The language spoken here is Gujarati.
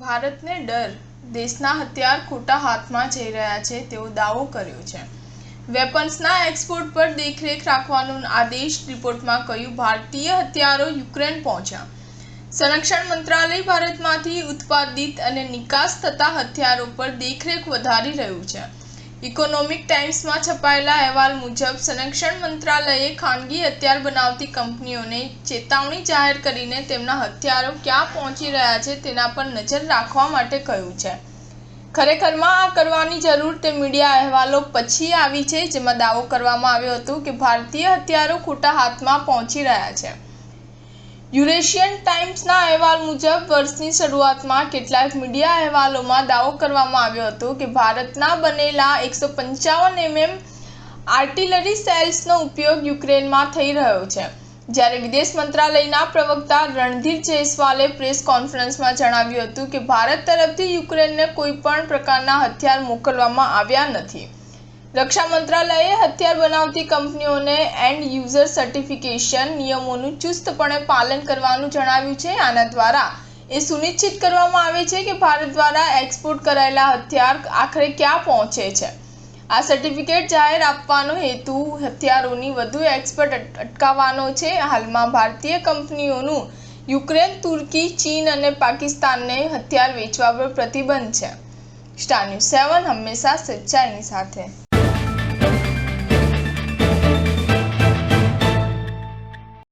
ભારતને ડર, દેશના હથિયાર ખોટા હાથમાં જઈ રહ્યા છે તેવો દાવો કર્યો છે। વેપન્સના એક્સપોર્ટ પર દેખરેખ રાખવાનો આદેશ, રિપોર્ટમાં કહ્યું ભારતીય હથિયારો યુક્રેન પહોંચ્યા। સંરક્ષણ મંત્રાલય ભારતમાંથી ઉત્પાદિત અને નિકાસ થતા હથિયારો પર દેખરેખ વધારી રહ્યું છે। ઇકોનોમિક ટાઈમ્સમાં છપાયેલા અહેવાલ મુજબ સંરક્ષણ મંત્રાલયે ખાનગી હથિયાર બનાવતી કંપનીઓને ચેતવણી જાહેર કરીને તેમના હથિયારો ક્યાં પહોંચી રહ્યા છે તેના પર નજર રાખવા માટે કહ્યું છે। ખરેખરમાં આ કરવાની જરૂર તે મીડિયા અહેવાલો પછી આવી છે જેમાં દાવો કરવામાં આવ્યો હતો કે ભારતીય હથિયારો ખોટા હાથમાં પહોંચી રહ્યા છે। યુરેશિયન ટાઈમ્સના અહેવાલ મુજબ વર્ષની શરૂઆતમાં કેટલાક મીડિયા અહેવાલોમાં દાવો કરવામાં આવ્યો હતો કે ભારતના બનેલા 155 mm આર્ટિલરી સેલ્સનો ઉપયોગ યુક્રેનમાં થઈ રહ્યો છે, જ્યારે વિદેશ મંત્રાલયના પ્રવક્તા રણધીર જયસ્વાલે પ્રેસ કોન્ફરન્સમાં જણાવ્યું હતું કે ભારત તરફથી યુક્રેનને કોઈ પણ પ્રકારના હથિયાર મોકલવામાં આવ્યા નથી। રક્ષા મંત્રાલયે હથિયાર બનાવતી કંપનીઓને એન્ડ યુઝર સર્ટિફિકેશન નિયમોનું ચુસ્તપણે પાલન કરવાનું જણાવ્યું છે। આના દ્વારા એ સુનિશ્ચિત કરવામાં આવે છે કે ભારત દ્વારા એક્સપોર્ટ કરાયેલા હથિયાર આખરે ક્યાં પહોંચે છે। આ સર્ટિફિકેટ જાહેર આપવાનો હેતુ હથિયારોની વધુ એક્સપોર્ટ અટકાવવાનો છે। હાલમાં ભારતીય કંપનીઓનું યુક્રેન, તુર્કી, ચીન અને પાકિસ્તાનને હથિયાર વેચવા પર પ્રતિબંધ છે। સ્ટાર ન્યૂઝ 7 હંમેશા સચ્ચાઈની સાથે।